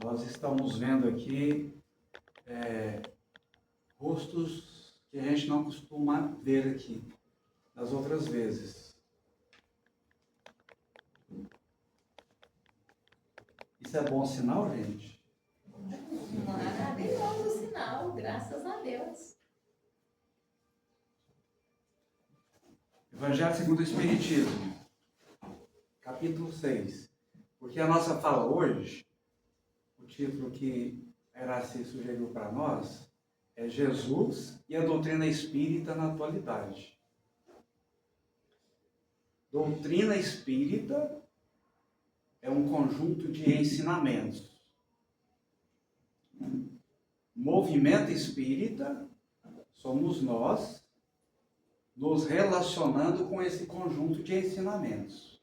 Nós estamos vendo aqui rostos que a gente não costuma ver aqui das outras vezes. Isso é bom sinal, gente? Maravilhoso sinal, graças a Deus. Evangelho segundo o Espiritismo, capítulo 6. Porque a nossa fala hoje, o título que a Iraci sugeriu para nós, é Jesus e a doutrina espírita na atualidade. Doutrina espírita é um conjunto de ensinamentos. Movimento espírita somos nós nos relacionando com esse conjunto de ensinamentos.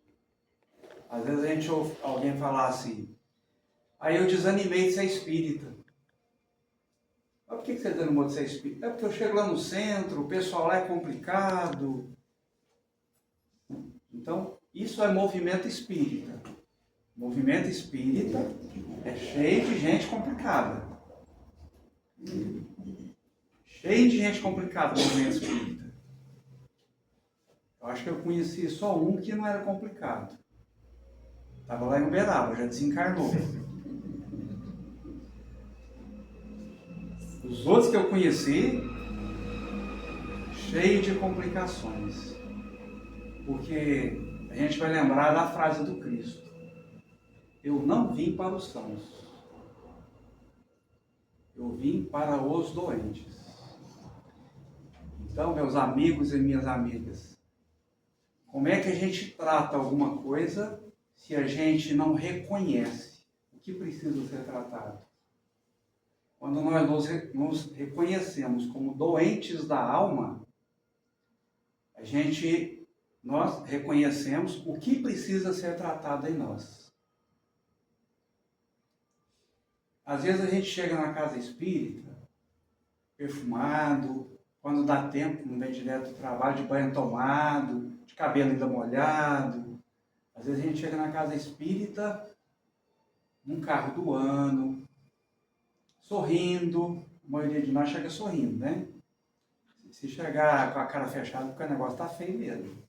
Às vezes a gente ouve alguém falar assim, aí eu desanimei de ser espírita. Mas por que você desanimou de ser espírita? É porque eu chego lá no centro, o pessoal lá é complicado. Então, isso é movimento espírita. Movimento espírita é cheio de gente complicada. Cheio de gente complicada no movimento espírita. Eu acho que eu conheci só um que não era complicado. Estava lá em Uberaba, já desencarnou. Os outros que eu conheci, cheio de complicações. Porque a gente vai lembrar da frase do Cristo. Eu não vim para os sãos. Eu vim para os doentes. Então, meus amigos e minhas amigas, como é que a gente trata alguma coisa se a gente não reconhece o que precisa ser tratado? Quando nós nos reconhecemos como doentes da alma, nós reconhecemos o que precisa ser tratado em nós. Às vezes a gente chega na casa espírita, perfumado, quando dá tempo, não vem direto do trabalho, de banho tomado, de cabelo ainda molhado. Às vezes a gente chega na casa espírita, num carro do ano, sorrindo. A maioria de nós chega sorrindo, né? Se chegar com a cara fechada, porque o negócio tá feio mesmo.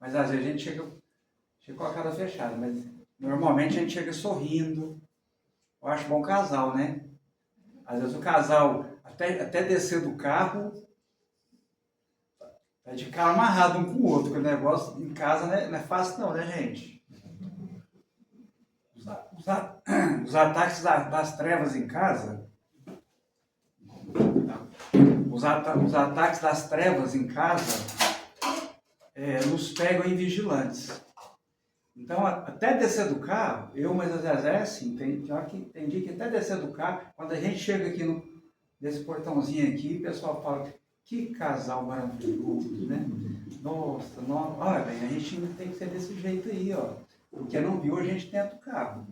Mas às vezes a gente chega com a cara fechada, mas normalmente a gente chega sorrindo. Eu acho bom casal, né? Às vezes o casal, até descer do carro, tá de cara amarrado um com o outro, porque o negócio em casa não é fácil não, né, gente? Os ataques das trevas em casa, os ataques das trevas em casa nos pegam em vigilantes. Então, até descer do carro, mas às vezes é assim, tem dia que até descer do carro, quando a gente chega aqui nesse portãozinho aqui, o pessoal fala, que casal maravilhoso, né? Nossa, olha bem, a gente tem que ser desse jeito aí, ó. Porque não viu a gente dentro do carro.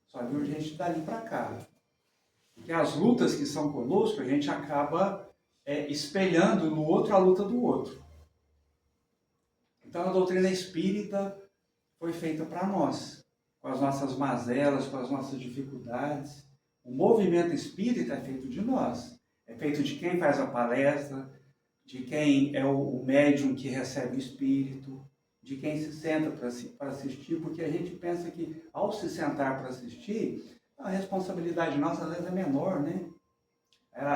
Só viu a gente dali para cá. Porque as lutas que são conosco, a gente acaba espelhando no outro a luta do outro. Então, a doutrina espírita foi feita para nós, com as nossas mazelas, com as nossas dificuldades. O movimento espírita é feito de nós. É feito de quem faz a palestra, de quem é o médium que recebe o espírito, de quem se senta para assistir, porque a gente pensa que ao se sentar para assistir, a responsabilidade nossa às vezes é menor, né?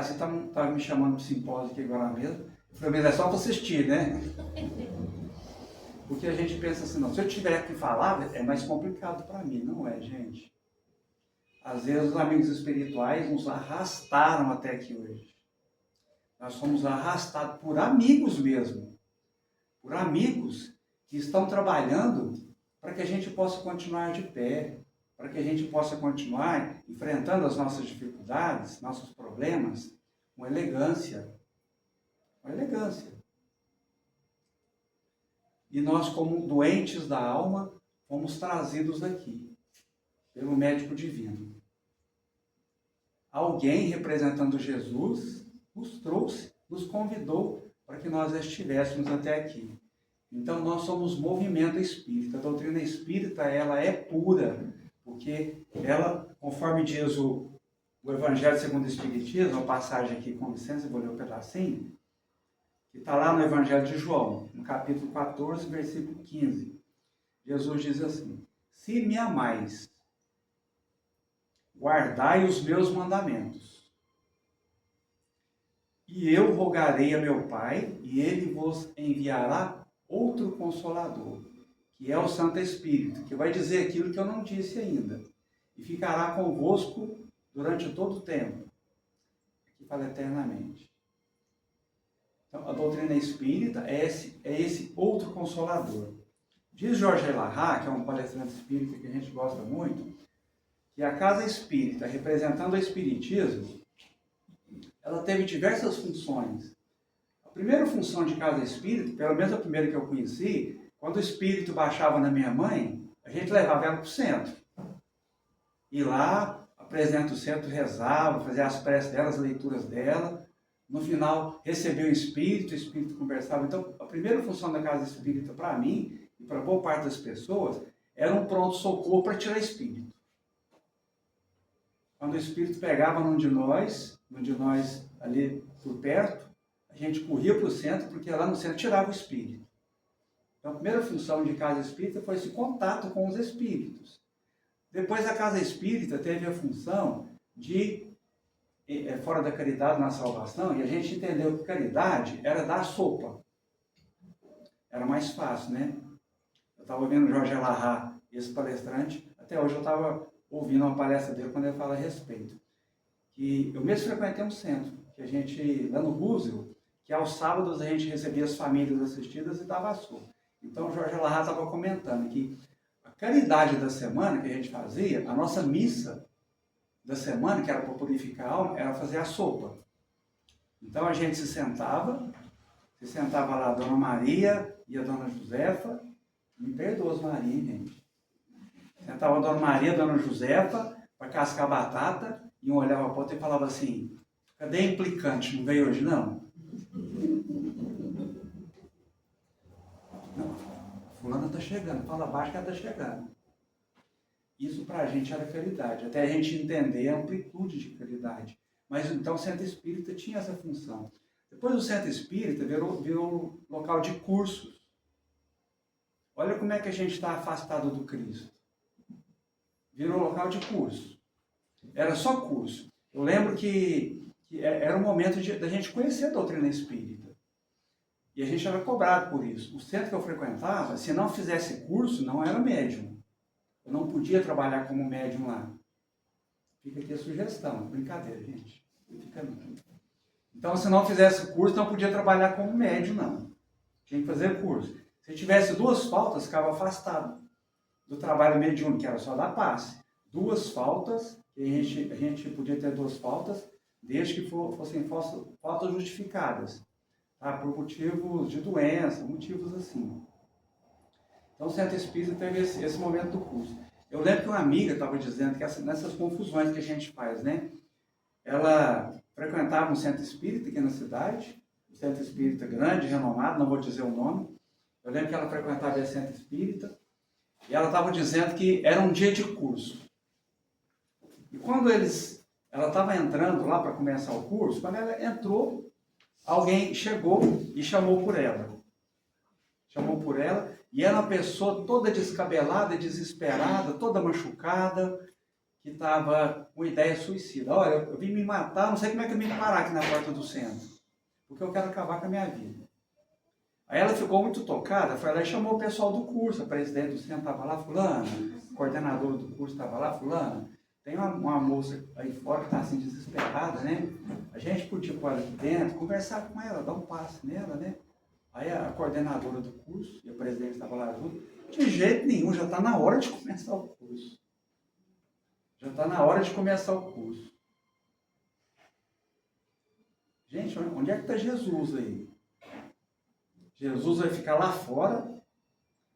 Você estava me chamando de simpósio aqui agora mesmo. Eu falei, mas é só para assistir, né? Porque a gente pensa assim, não, se eu tiver que falar, é mais complicado para mim. Não é, gente. Às vezes os amigos espirituais nos arrastaram até aqui hoje. Nós somos arrastados por amigos mesmo. Por amigos que estão trabalhando para que a gente possa continuar de pé. Para que a gente possa continuar enfrentando as nossas dificuldades, nossos problemas, com elegância. Com elegância. E nós, como doentes da alma, fomos trazidos aqui, pelo médico divino. Alguém representando Jesus nos trouxe, nos convidou para que nós estivéssemos até aqui. Então nós somos movimento espírita. A doutrina espírita, ela é pura, Porque ela, conforme diz o Evangelho segundo o Espiritismo, uma passagem aqui, com licença, eu vou ler um pedacinho, que está lá no Evangelho de João, no capítulo 14, versículo 15. Jesus diz assim: se me amais, guardai os meus mandamentos, e eu rogarei a meu Pai, e ele vos enviará outro Consolador, que é o Santo Espírito, que vai dizer aquilo que eu não disse ainda, e ficará convosco durante todo o tempo, que fala eternamente. Então, a doutrina espírita é esse outro Consolador. Diz Jorge Elahá, que é um palestrante espírita que a gente gosta muito, que a casa espírita, representando o espiritismo, ela teve diversas funções. A primeira função de casa espírita, pelo menos a primeira que eu conheci, quando o espírito baixava na minha mãe, a gente levava ela para o centro. E lá, apresenta o centro, rezava, fazia as preces dela, as leituras dela. No final, recebeu o espírito conversava. Então, a primeira função da casa espírita, para mim, e para boa parte das pessoas, era um pronto-socorro para tirar espírito. Quando o espírito pegava num de nós ali por perto, a gente corria para o centro, porque lá no centro tirava o espírito. Então, a primeira função de casa espírita foi esse contato com os espíritos. Depois, a casa espírita teve a função de, fora da caridade na salvação, e a gente entendeu que caridade era dar sopa. Era mais fácil, né? Eu estava ouvindo o Jorge Elahá, esse palestrante, até hoje eu estava ouvindo uma palestra dele quando ele fala a respeito. Que eu mesmo frequentei um centro, que a gente, lá no Roosevelt, que aos sábados a gente recebia as famílias assistidas e dava sopa. Então o Jorge Elahá estava comentando que a caridade da semana que a gente fazia, a nossa missa da semana, que era para purificar a alma, era fazer a sopa. Então a gente se sentava lá a Dona Maria e a Dona Josefa, me perdoa as Maria, gente. Sentava a Dona Maria, a Dona Josefa, para cascar batata, e um olhava para o outro e falava assim: cadê a implicante? Não veio hoje, não? Não, a fulana está chegando, fala baixo que ela está chegando. Isso para a gente era caridade, até a gente entender a amplitude de caridade. Mas então o centro espírita tinha essa função. Depois o centro espírita virou local de cursos. Olha como é que a gente está afastado do Cristo. Virou local de curso. Era só curso. Eu lembro que era um momento da gente conhecer a doutrina espírita. E a gente era cobrado por isso. O centro que eu frequentava, se não fizesse curso, não era médium. Eu não podia trabalhar como médium lá. Fica aqui a sugestão. Brincadeira, gente. Então, se não fizesse curso, não podia trabalhar como médium, não. Tinha que fazer curso. Se tivesse 2 faltas, ficava afastado do trabalho mediúnico, que era só dar passe. 2 faltas, a gente podia ter 2 faltas, desde que fossem faltas justificadas, tá? Por motivos de doença, motivos assim. Então o centro espírita teve esse momento do curso. Eu lembro que uma amiga estava dizendo que nessas confusões que a gente faz, né? Ela frequentava um centro espírita aqui na cidade, um centro espírita grande, renomado, não vou dizer o nome. Eu lembro que ela frequentava esse centro espírita, e ela estava dizendo que era um dia de curso. E quando ela estava entrando lá para começar o curso, quando ela entrou, alguém chegou e chamou por ela. E era uma pessoa toda descabelada, desesperada, toda machucada, que estava com ideia suicida. Olha, eu vim me matar, não sei como é que eu vim parar aqui na porta do centro, porque eu quero acabar com a minha vida. Aí ela ficou muito tocada, foi lá e chamou o pessoal do curso, a presidente do centro estava lá, fulana, a coordenadora do curso estava lá, fulana. Tem uma moça aí fora que está assim desesperada, né? A gente podia pôr ela aqui dentro, conversar com ela, dar um passe nela, né? Aí a coordenadora do curso e a presidente estava lá junto, de jeito nenhum, já está na hora de começar o curso. Já está na hora de começar o curso. Gente, onde é que está Jesus aí? Jesus vai ficar lá fora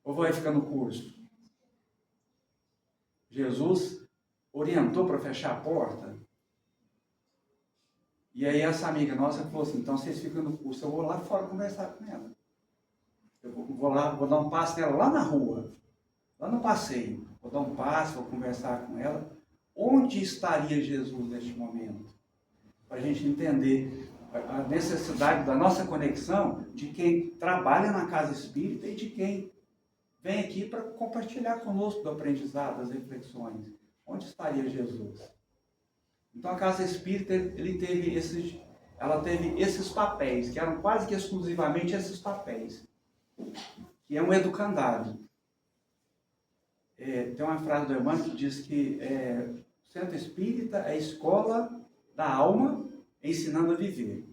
ou vai ficar no curso? Jesus orientou para fechar a porta. E aí essa amiga nossa falou assim: então vocês ficam no curso, eu vou lá fora conversar com ela. Eu vou dar um passo nela lá na rua. lá no passeio, vou dar um passo, vou conversar com ela, onde estaria Jesus neste momento? Para a gente entender a necessidade da nossa conexão de quem trabalha na casa espírita e de quem vem aqui para compartilhar conosco do aprendizado, das reflexões. Onde estaria Jesus? Então a casa espírita, ela teve esses papéis, que eram quase que exclusivamente esses papéis, que é um educandário. Tem uma frase do Emmanuel que diz que o centro espírita é a escola da alma ensinando a viver.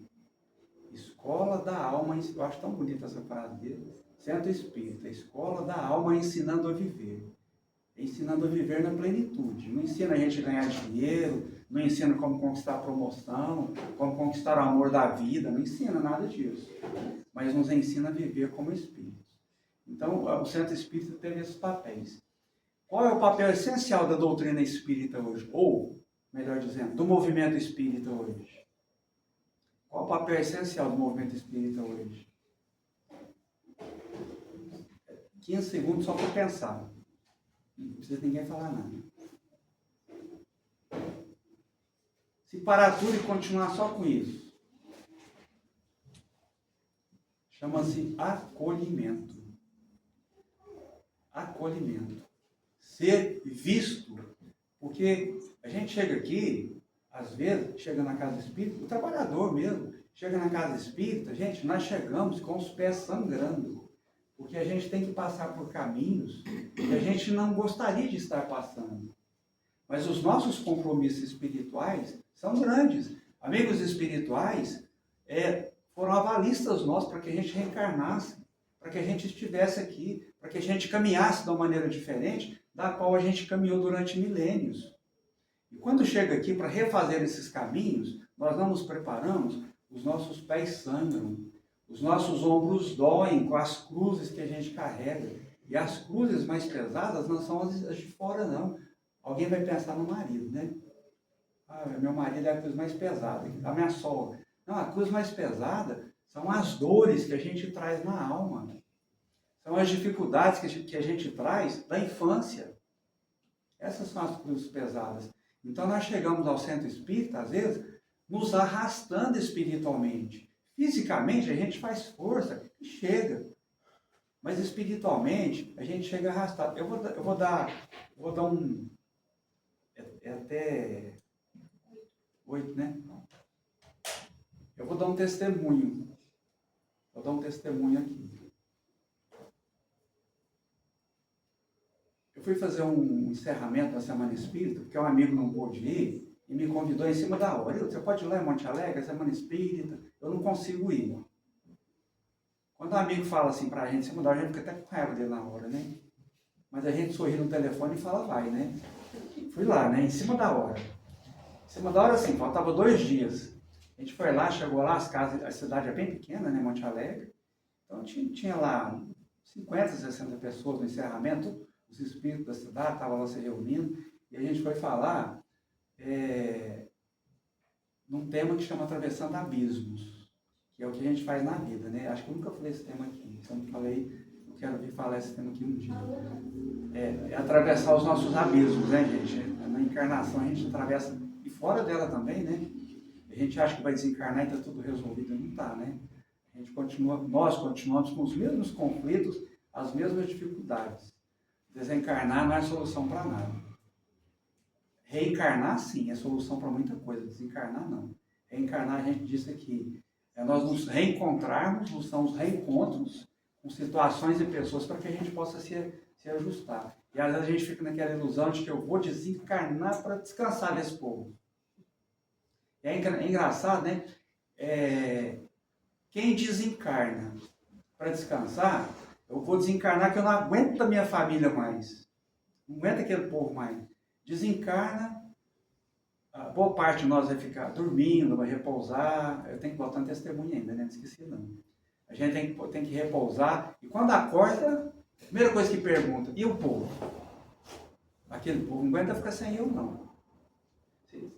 Escola da alma, eu acho tão bonita essa frase dele. Centro espírita, escola da alma ensinando a viver. Ensinando a viver na plenitude. Não ensina a gente a ganhar dinheiro, não ensina como conquistar a promoção, como conquistar o amor da vida, não ensina nada disso. Mas nos ensina a viver como espíritos. Então, o centro espírita teve esses papéis. Qual é o papel essencial da doutrina espírita hoje? Ou, melhor dizendo, do movimento espírita hoje? Qual o papel essencial do movimento espírita hoje? 15 segundos só para pensar. Não precisa ninguém falar nada. Se parar tudo e continuar só com isso, chama-se acolhimento. Acolhimento. Ser visto. Porque a gente chega aqui, às vezes, chega na casa espírita, o trabalhador mesmo, chega na casa espírita, gente, nós chegamos com os pés sangrando. Porque a gente tem que passar por caminhos que a gente não gostaria de estar passando. Mas os nossos compromissos espirituais são grandes. Amigos espirituais foram avalistas nossos para que a gente reencarnasse, para que a gente estivesse aqui, para que a gente caminhasse de uma maneira diferente da qual a gente caminhou durante milênios. E quando chega aqui para refazer esses caminhos, nós não nos preparamos, os nossos pés sangram, os nossos ombros doem com as cruzes que a gente carrega. E as cruzes mais pesadas não são as de fora, não. Alguém vai pensar no marido, né? Meu marido é a cruz mais pesada, a minha sogra. Não, a cruz mais pesada são as dores que a gente traz na alma. São as dificuldades que a gente traz da infância. Essas são as cruzes pesadas. Então nós chegamos ao centro espírita, às vezes, nos arrastando espiritualmente. Fisicamente a gente faz força e chega. Mas espiritualmente a gente chega arrastado. Eu vou dar um... até 8, né? Eu vou dar um testemunho. Vou dar um testemunho aqui. Eu fui fazer um encerramento da Semana Espírita, porque um amigo não pôde ir, e me convidou em cima da hora. Você pode ir lá em Monte Alegre, Semana Espírita? Eu não consigo ir. Quando um amigo fala assim pra gente, em cima da hora, a gente fica até com raiva dele na hora, né? Mas a gente sorri no telefone e fala, vai, né? Fui lá, né? Em cima da hora. Em cima da hora, assim, faltava 2 dias. A gente foi lá, chegou lá, a cidade é bem pequena, né? Monte Alegre. Então tinha lá 50, 60 pessoas no encerramento, os espíritos da cidade estavam lá se reunindo, e a gente foi falar num tema que chama Atravessando Abismos, que é o que a gente faz na vida, né? Acho que eu nunca falei esse tema aqui, então eu quero vir falar esse tema aqui um dia. É atravessar os nossos abismos, né, gente? Na encarnação a gente atravessa, e fora dela também, né? A gente acha que vai desencarnar e está tudo resolvido, não está, né? Nós continuamos com os mesmos conflitos, as mesmas dificuldades. Desencarnar não é solução para nada. Reencarnar, sim, é solução para muita coisa. Desencarnar, não. Reencarnar, a gente disse aqui, nós nos reencontrarmos, são os reencontros com situações e pessoas para que a gente possa se ajustar. E às vezes a gente fica naquela ilusão de que eu vou desencarnar para descansar desse povo. É engraçado, né? Quem desencarna para descansar, eu vou desencarnar que eu não aguento a minha família mais. Não aguento aquele povo mais. Desencarna, a boa parte de nós vai ficar dormindo, vai repousar. Eu tenho que botar um testemunho ainda, né? Não esqueci não. A gente tem que repousar. E quando acorda, a primeira coisa que pergunta, e o povo? Aquele povo não aguenta ficar sem eu, não.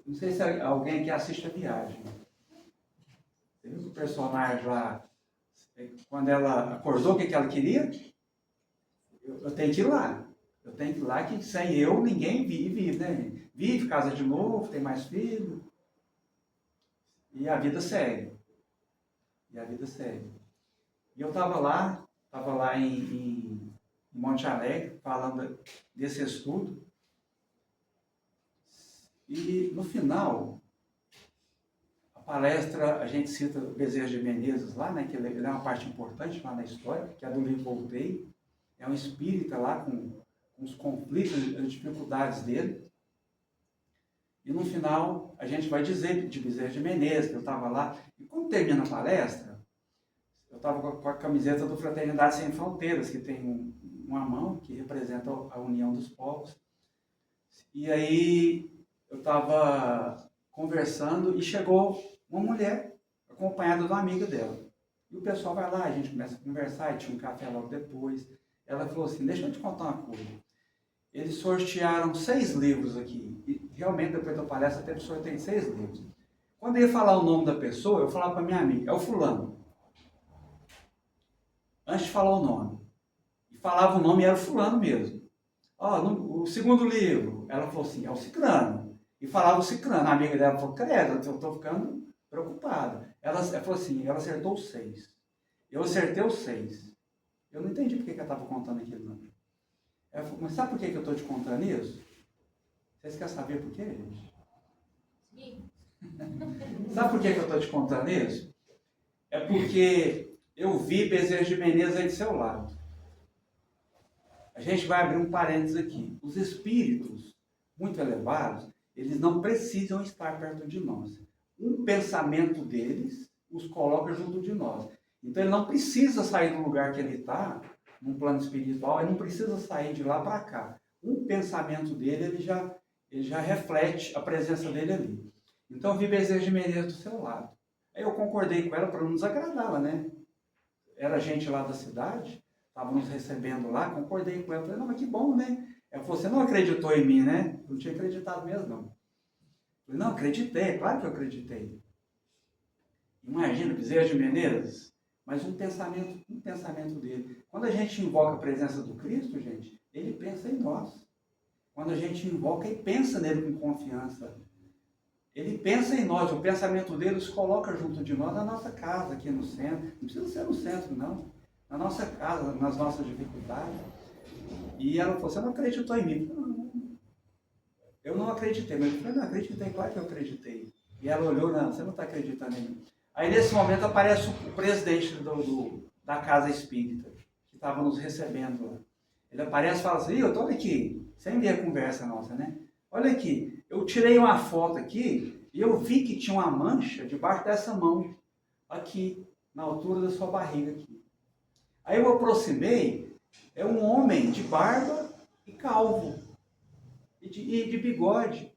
Não sei se alguém que assiste a viagem. Você viu que o personagem lá, quando ela acordou, o que ela queria? Eu tenho que ir lá. Eu tenho que ir lá, que sem eu ninguém vive, né? Vive, casa de novo, tem mais filho. E a vida segue. E a vida segue. E eu estava lá em Monte Alegre, falando desse estudo. E no final, a palestra, a gente cita Bezerra de Menezes lá, né? Que ele é uma parte importante lá na história, que é do livro Voltei. É um espírita lá com os conflitos, as dificuldades dele. E no final, a gente vai dizer de Bezerra de Menezes, que eu estava lá. E quando termina a palestra, eu estava com a camiseta do Fraternidade Sem Fronteiras, que tem uma mão que representa a união dos povos. E aí eu estava conversando e chegou uma mulher acompanhada de uma amiga dela. E o pessoal vai lá, a gente começa a conversar, e tinha um café logo depois. Ela falou assim, deixa eu te contar uma coisa. Eles sortearam 6 livros aqui. E realmente, depois da palestra, teve sorteio de 6 livros. Quando eu ia falar o nome da pessoa, eu falava para minha amiga, é o fulano. Antes de falar o nome. E falava o nome e era o fulano mesmo. O segundo livro, ela falou assim, é o ciclano. E falava o ciclano. A amiga dela falou, credo, eu estou ficando preocupada. Ela falou assim, ela acertou os 6. Eu acertei os 6. Eu não entendi porque ela estava contando aquilo, não. Ela falou, mas sabe por que eu estou te contando isso? Vocês querem saber por quê, gente? Sim. Sabe por que eu estou te contando isso? É porque eu vi Bezerra de Menezes aí do seu lado. A gente vai abrir um parênteses aqui. Os espíritos muito elevados, eles não precisam estar perto de nós. Um pensamento deles os coloca junto de nós. Então ele não precisa sair do lugar que ele está, num plano espiritual, ele não precisa sair de lá para cá. Um pensamento dele, ele já reflete a presença dele ali. Então eu vi Bezerra de Menezes do seu lado. Aí eu concordei com ela para não desagradá-la, né? Era gente lá da cidade, estava nos recebendo lá, concordei com ela. Falei, não, mas que bom, né? Ela falou, você não acreditou em mim, né? Eu não tinha acreditado mesmo, não. Falei, não, acreditei, claro que eu acreditei. Imagina, Bezerra de Menezes, mas um pensamento dele. Quando a gente invoca a presença do Cristo, gente, ele pensa em nós. Quando a gente invoca e pensa nele com confiança, ele pensa em nós, o pensamento dele se coloca junto de nós na nossa casa, aqui no centro. Não precisa ser no centro, não. Na nossa casa, nas nossas dificuldades. E ela falou, você não acreditou em mim? Eu não acreditei, mas eu falei, não acreditei, claro que eu acreditei. E ela olhou, não, você não está acreditando em mim. Aí nesse momento aparece o presidente da casa espírita, que estava nos recebendo lá. Ele aparece e fala assim, eu estou aqui, sem ver a conversa nossa, né? Olha aqui, eu tirei uma foto aqui e eu vi que tinha uma mancha debaixo dessa mão, aqui, na altura da sua barriga aqui. Aí eu aproximei, é um homem de barba e calvo, e de bigode.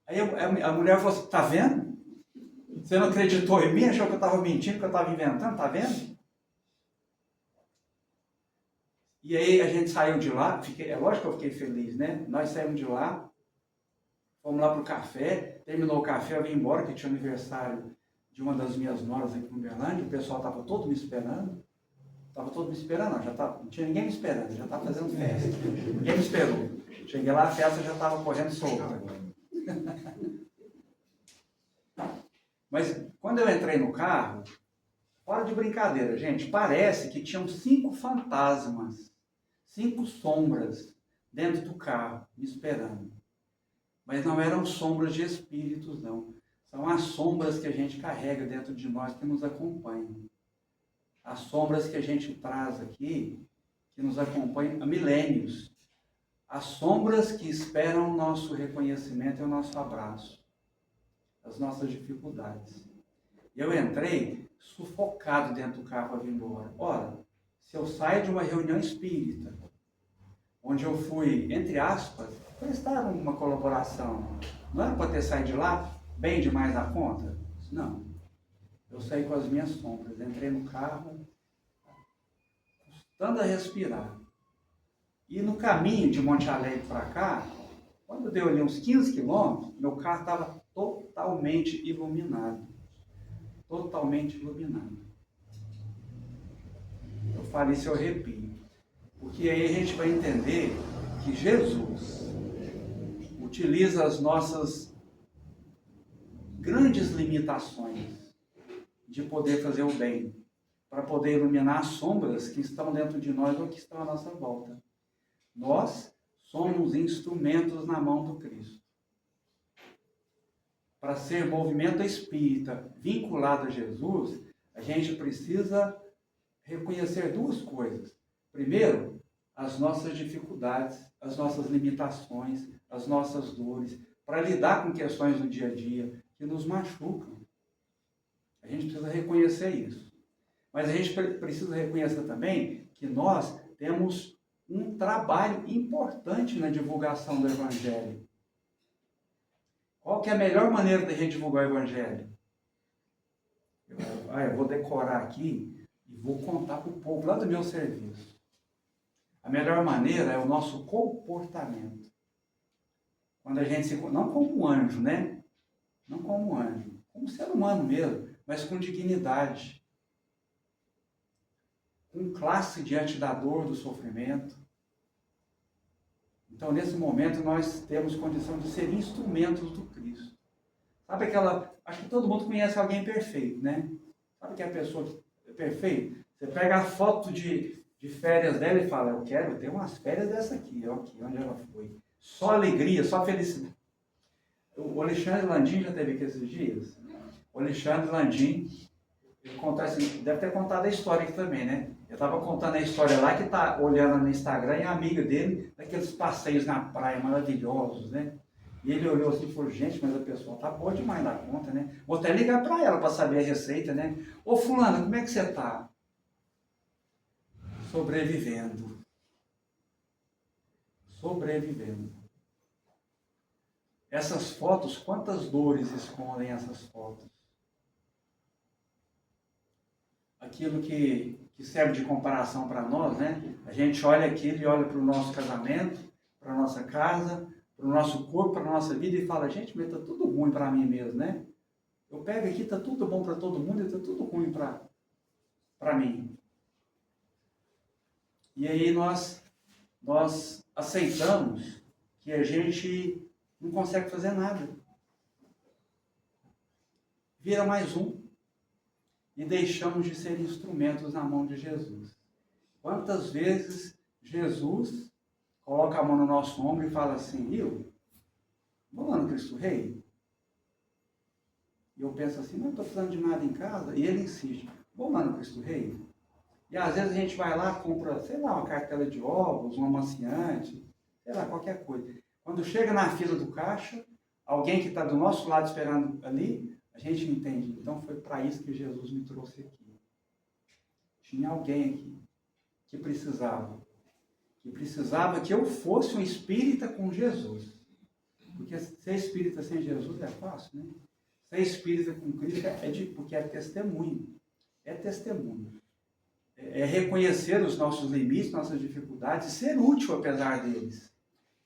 Aí a mulher falou assim, tá vendo? Você não acreditou em mim, achou que eu estava mentindo, que eu estava inventando, tá vendo? E aí a gente saiu de lá, é lógico que eu fiquei feliz, né? Nós saímos de lá, fomos lá para o café, terminou o café, eu vim embora, que tinha aniversário de uma das minhas noras aqui em Uberlândia, o pessoal estava todo me esperando. Estava todo me esperando, não tinha ninguém me esperando, já estava fazendo festa. Ninguém me esperou. Cheguei lá, a festa já estava correndo solta. Mas quando eu entrei no carro, fora de brincadeira, gente, parece que tinham 5 fantasmas, 5 sombras dentro do carro, me esperando. Mas não eram sombras de espíritos, não. São as sombras que a gente carrega dentro de nós, que nos acompanham. As sombras que a gente traz aqui, que nos acompanham há milênios. As sombras que esperam o nosso reconhecimento e o nosso abraço. As nossas dificuldades. E eu entrei sufocado dentro do carro para vir embora. Ora, se eu saio de uma reunião espírita, onde eu fui, entre aspas, prestar uma colaboração, não era para ter saído de lá bem demais da conta? Não. Eu saí com as minhas sombras, entrei no carro, custando a respirar. E no caminho de Monte Alegre para cá, quando deu ali uns 15 quilômetros, meu carro estava totalmente iluminado. Totalmente iluminado. Eu falei, se eu arrepio. Porque aí a gente vai entender que Jesus utiliza as nossas grandes limitações de poder fazer o bem, para poder iluminar as sombras que estão dentro de nós ou que estão à nossa volta. Nós somos instrumentos na mão do Cristo. Para ser movimento espírita vinculado a Jesus, a gente precisa reconhecer duas coisas. Primeiro, as nossas dificuldades, as nossas limitações, as nossas dores, para lidar com questões do dia a dia que nos machucam. A gente precisa reconhecer isso. Mas a gente precisa reconhecer também que nós temos um trabalho importante na divulgação do Evangelho. Qual que é a melhor maneira de a gente divulgar o Evangelho? Eu vou decorar aqui e vou contar para o povo lá do meu serviço. A melhor maneira é o nosso comportamento. Quando a gente se... Não como um anjo, né? Não como um anjo. Como um ser humano mesmo, mas com dignidade. Com classe diante da dor, do sofrimento. Então, nesse momento, nós temos condição de ser instrumentos do Cristo. Sabe aquela... Acho que todo mundo conhece alguém perfeito, né? Sabe que a pessoa é perfeita? Você pega a foto de férias dela e fala, eu quero ter umas férias dessa aqui, ó, aqui onde ela foi. Só alegria, só felicidade. O Alexandre Landim já teve aqui esses dias. O Alexandre Landim, ele conta assim, deve ter contado a história aqui também, né? Eu estava contando a história lá que tá olhando no Instagram e a amiga dele, daqueles passeios na praia maravilhosos, né? E ele olhou assim e falou, gente, mas a pessoa tá boa demais da conta, né? Vou até ligar para ela para saber a receita, né? Ô fulana, como é que você tá? Sobrevivendo. Sobrevivendo. Essas fotos, quantas dores escondem essas fotos? Aquilo que serve de comparação para nós, né? A gente olha aquilo e olha para o nosso casamento, para a nossa casa, para o nosso corpo, para a nossa vida e fala, gente, mas está tudo ruim para mim mesmo, né? Eu pego aqui, está tudo bom para todo mundo e está tudo ruim para mim. E aí nós aceitamos que a gente não consegue fazer nada. Vira mais um. E deixamos de ser instrumentos na mão de Jesus. Quantas vezes Jesus coloca a mão no nosso ombro e fala assim, vamos lá no Cristo Rei? E eu penso assim, não estou precisando de nada em casa. E ele insiste, vamos lá no Cristo Rei? E às vezes a gente vai lá, compra, sei lá, uma cartela de ovos, um amaciante, sei lá, qualquer coisa. Quando chega na fila do caixa, alguém que está do nosso lado esperando ali, a gente entende. Então foi para isso que Jesus me trouxe aqui. Tinha alguém aqui que precisava que eu fosse um espírita com Jesus. Porque ser espírita sem Jesus é fácil, né? Ser espírita com Cristo porque é testemunho. É testemunho. É reconhecer os nossos limites, nossas dificuldades, e ser útil apesar deles.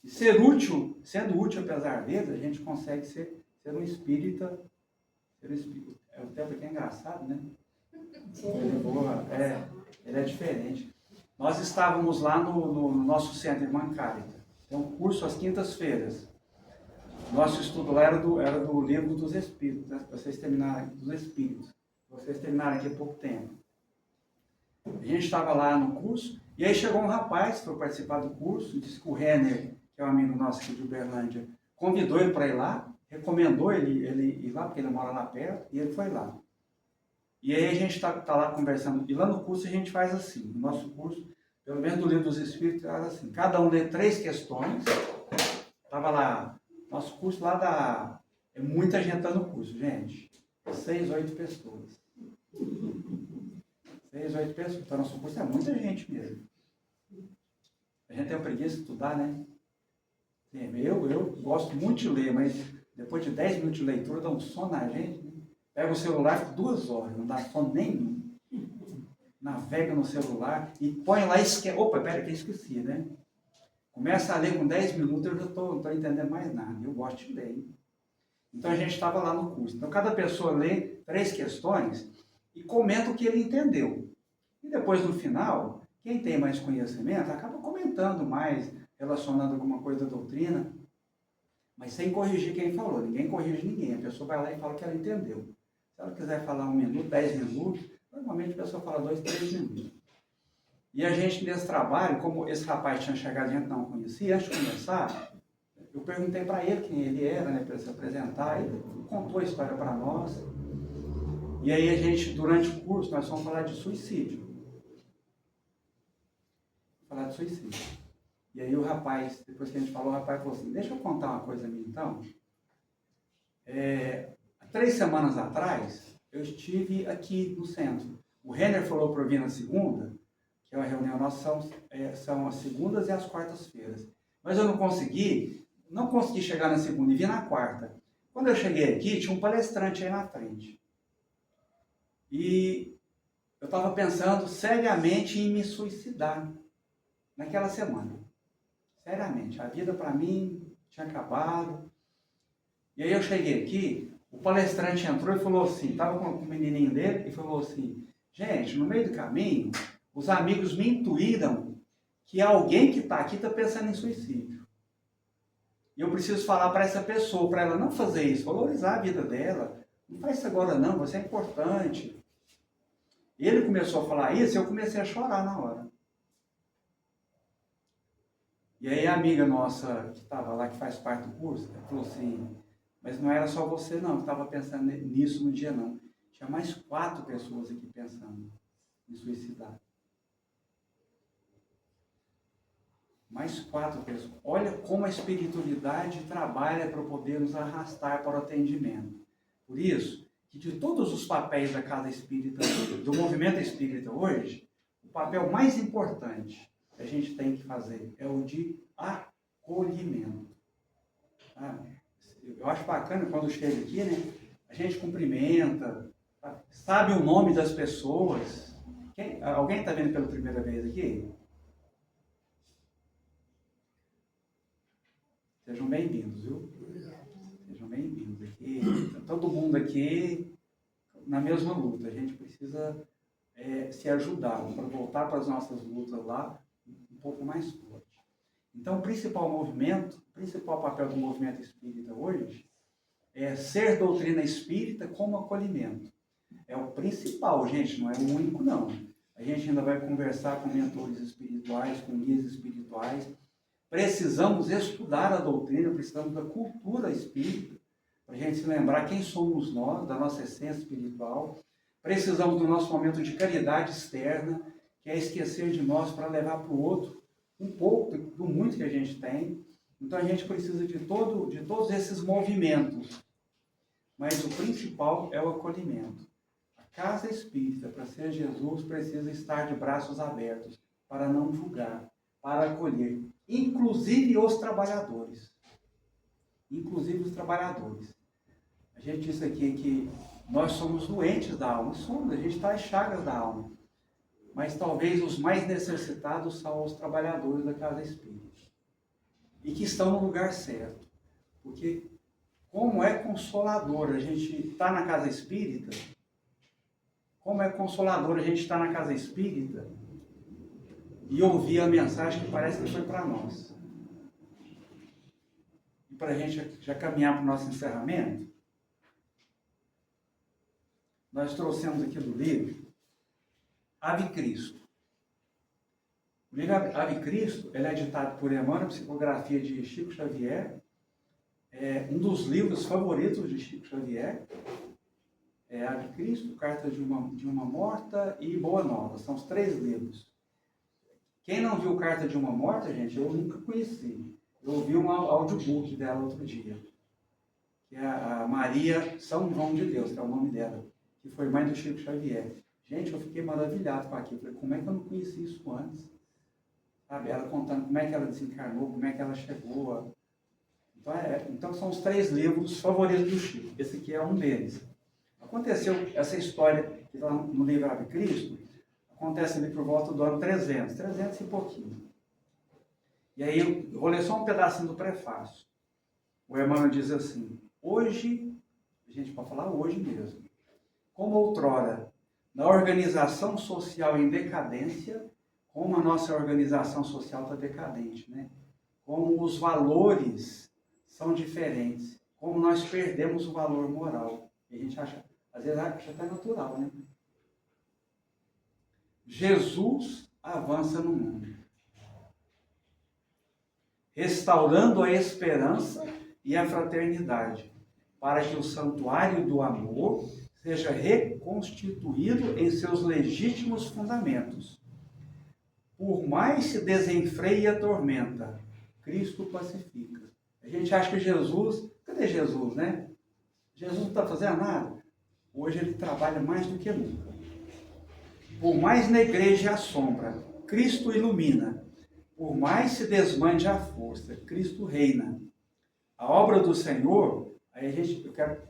E ser útil, sendo útil apesar deles, a gente consegue ser um espírita. É um tempo que é engraçado, né? Ele é diferente. Nós estávamos lá no nosso centro Irmã Cárita. Tem um curso às quintas-feiras. Nosso estudo lá era do livro dos Espíritos, né? Para vocês terminarem, dos Espíritos. Vocês terminarem aqui há pouco tempo. A gente estava lá no curso, e aí chegou um rapaz para participar do curso, disse que o Renner, que é um amigo nosso aqui de Uberlândia, convidou ele para ir lá, recomendou ele ir lá, porque ele mora lá perto, e ele foi lá. E aí a gente está lá conversando, e lá no curso a gente faz assim, no nosso curso, pelo menos no livro dos Espíritos, faz assim, cada um lê 3 questões, estava lá, nosso curso lá dá, muita gente está no curso, gente, 6, 8 pessoas. 6, 8 pessoas, então nosso curso é muita gente mesmo. A gente tem preguiça de estudar, né? Eu gosto muito de ler, mas depois de 10 minutos de leitura dá um sono na gente, né? Pega o celular por 2 horas, não dá sono nenhum. Navega no celular e põe lá e esquece. Opa, pera que eu esqueci, né? Começa a ler com 10 minutos, eu já não estou entendendo mais nada. Eu gosto de ler. Então a gente estava lá no curso. Então cada pessoa lê 3 questões e comenta o que ele entendeu. E depois no final, quem tem mais conhecimento acaba comentando mais, relacionando alguma coisa da doutrina, mas sem corrigir quem falou. Ninguém corrige ninguém. A pessoa vai lá e fala que ela entendeu. Se ela quiser falar 1 minuto, 10 minutos, normalmente a pessoa fala 2, 3 minutos. E a gente, nesse trabalho, como esse rapaz tinha chegado e a gente não conhecia, antes de começar, eu perguntei para ele quem ele era, né, para ele se apresentar. Ele contou a história para nós. E aí a gente, durante o curso, nós fomos falar de suicídio. Falar de suicídio. E aí o rapaz, depois que a gente falou, o rapaz falou assim, deixa eu contar uma coisa minha então. Há 3 semanas atrás, eu estive aqui no centro. O Renner falou para eu vir na segunda, que é uma reunião nossa, são as segundas e as quartas-feiras. Mas eu não consegui chegar na segunda e vim na quarta. Quando eu cheguei aqui, tinha um palestrante aí na frente. E eu estava pensando seriamente em me suicidar naquela semana. Seriamente. A vida para mim tinha acabado. E aí eu cheguei aqui, o palestrante entrou e falou assim, estava com o menininho dele e falou assim, gente, no meio do caminho, os amigos me intuíram que alguém que está aqui está pensando em suicídio. E eu preciso falar para essa pessoa, para ela não fazer isso, valorizar a vida dela. Não faz isso agora não, você é importante. Ele começou a falar isso e eu comecei a chorar na hora. E aí a amiga nossa que estava lá, que faz parte do curso, ela falou assim, mas não era só você não que estava pensando nisso no dia não. Tinha mais 4 pessoas aqui pensando em suicidar. Mais 4 pessoas. Olha como a espiritualidade trabalha para poder nos arrastar para o atendimento. Por isso, que de todos os papéis da Casa Espírita, do movimento espírita hoje, o papel mais importante que a gente tem que fazer é o de acolhimento. Eu acho bacana quando chega aqui, né? A gente cumprimenta, sabe o nome das pessoas. Alguém está vendo pela primeira vez aqui? Sejam bem-vindos, viu? Sejam bem-vindos aqui. Todo mundo aqui na mesma luta. A gente precisa se ajudar para voltar para as nossas lutas lá um pouco mais forte. Então, o principal papel do movimento espírita hoje é ser doutrina espírita como acolhimento. É o principal, gente, não é o único, não. A gente ainda vai conversar com mentores espirituais, com guias espirituais. Precisamos estudar a doutrina, precisamos da cultura espírita, para a gente se lembrar quem somos nós, da nossa essência espiritual. Precisamos do nosso momento de caridade externa, que é esquecer de nós para levar para o outro um pouco do muito que a gente tem. Então a gente precisa de todos esses movimentos. Mas o principal é o acolhimento. A casa espírita, para ser Jesus, precisa estar de braços abertos, para não julgar, para acolher, inclusive os trabalhadores. Inclusive os trabalhadores. A gente disse aqui que nós somos doentes da alma, somos, a gente está em chagas da alma. Mas talvez os mais necessitados são os trabalhadores da casa espírita. E que estão no lugar certo. Porque como é consolador a gente estar na casa espírita, como é consolador a gente estar na casa espírita e ouvir a mensagem que parece que foi para nós. E para a gente já caminhar para o nosso encerramento, nós trouxemos aqui do livro Ave Cristo. O livro Ave Cristo ele é editado por Emmanuel, psicografia de Chico Xavier. É um dos livros favoritos de Chico Xavier. É Ave Cristo, Carta de uma Morta e Boa Nova. São os 3 livros. Quem não viu Carta de uma Morta, gente, eu nunca conheci. Eu ouvi um audiobook dela outro dia. Que é a Maria São João de Deus, que é o nome dela. Que foi mãe do Chico Xavier. Gente, eu fiquei maravilhado com aquilo. Falei, como é que eu não conheci isso antes? Sabe, ela contando como é que ela desencarnou, como é que ela chegou a... Então são os 3 livros favoritos do Chico. Esse aqui é um deles. Aconteceu essa história que está no livro Ave Cristo, acontece ali por volta do ano 300 e pouquinho. E aí eu vou ler só um pedacinho do prefácio. O Emmanuel diz assim, hoje, a gente pode falar hoje mesmo, como outrora, na organização social em decadência, como a nossa organização social está decadente, né? Como os valores são diferentes, como nós perdemos o valor moral. E a gente acha, às vezes acha até natural, né? Jesus avança no mundo, restaurando a esperança e a fraternidade, para que o santuário do amor seja reconstituído em seus legítimos fundamentos. Por mais se desenfreie a tormenta, Cristo pacifica. A gente acha que Jesus... Cadê Jesus, né? Jesus não está fazendo nada. Hoje ele trabalha mais do que nunca. Por mais negreja a sombra, Cristo ilumina. Por mais se desmande a força, Cristo reina. A obra do Senhor, eu quero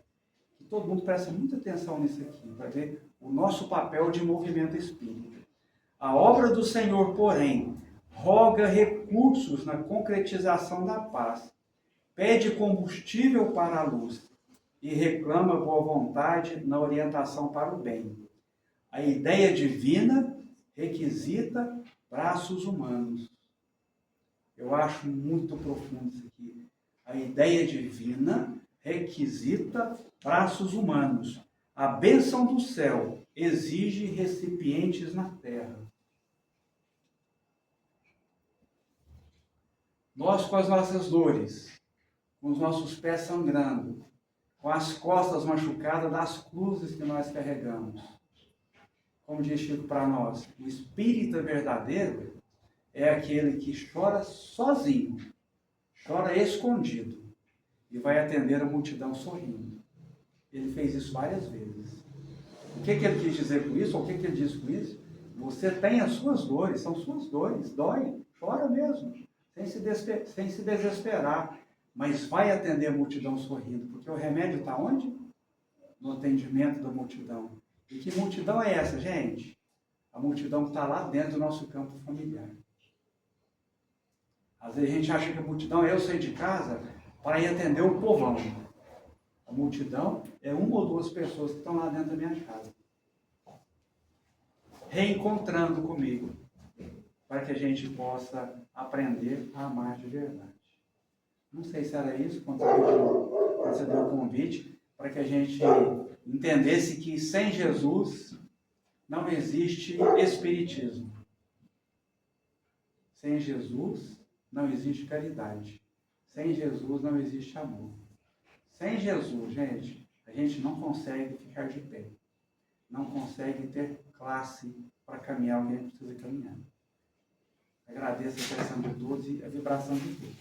que todo mundo preste muita atenção nisso aqui, para ver o nosso papel de movimento espírita. A obra do Senhor, porém, roga recursos na concretização da paz, pede combustível para a luz e reclama boa vontade na orientação para o bem. A ideia divina requisita braços humanos. Eu acho muito profundo isso aqui. A ideia divina requisita braços humanos. A bênção do céu exige recipientes na terra. Nós, com as nossas dores, com os nossos pés sangrando, com as costas machucadas das cruzes que nós carregamos. Como diz Chico para nós, o espírita verdadeiro é aquele que chora sozinho, chora escondido e vai atender a multidão sorrindo. Ele fez isso várias vezes. O que ele quis dizer com isso? Ou o que ele diz com isso? Você tem as suas dores, são suas dores, dói, chora mesmo, sem se desesperar, mas vai atender a multidão sorrindo, porque o remédio está onde? No atendimento da multidão. E que multidão é essa, gente? A multidão que está lá dentro do nosso campo familiar. Às vezes a gente acha que a multidão é eu sair de casa para ir atender o povão. A multidão é uma ou duas pessoas que estão lá dentro da minha casa, reencontrando comigo, para que a gente possa aprender a amar de verdade. Não sei se era isso, quando você deu o convite, para que a gente entendesse que sem Jesus não existe espiritismo. Sem Jesus não existe caridade. Sem Jesus não existe amor. Sem Jesus, gente, a gente não consegue ficar de pé. Não consegue ter classe para caminhar o que a gente precisa caminhar. Agradeço a atenção de todos e a vibração de todos.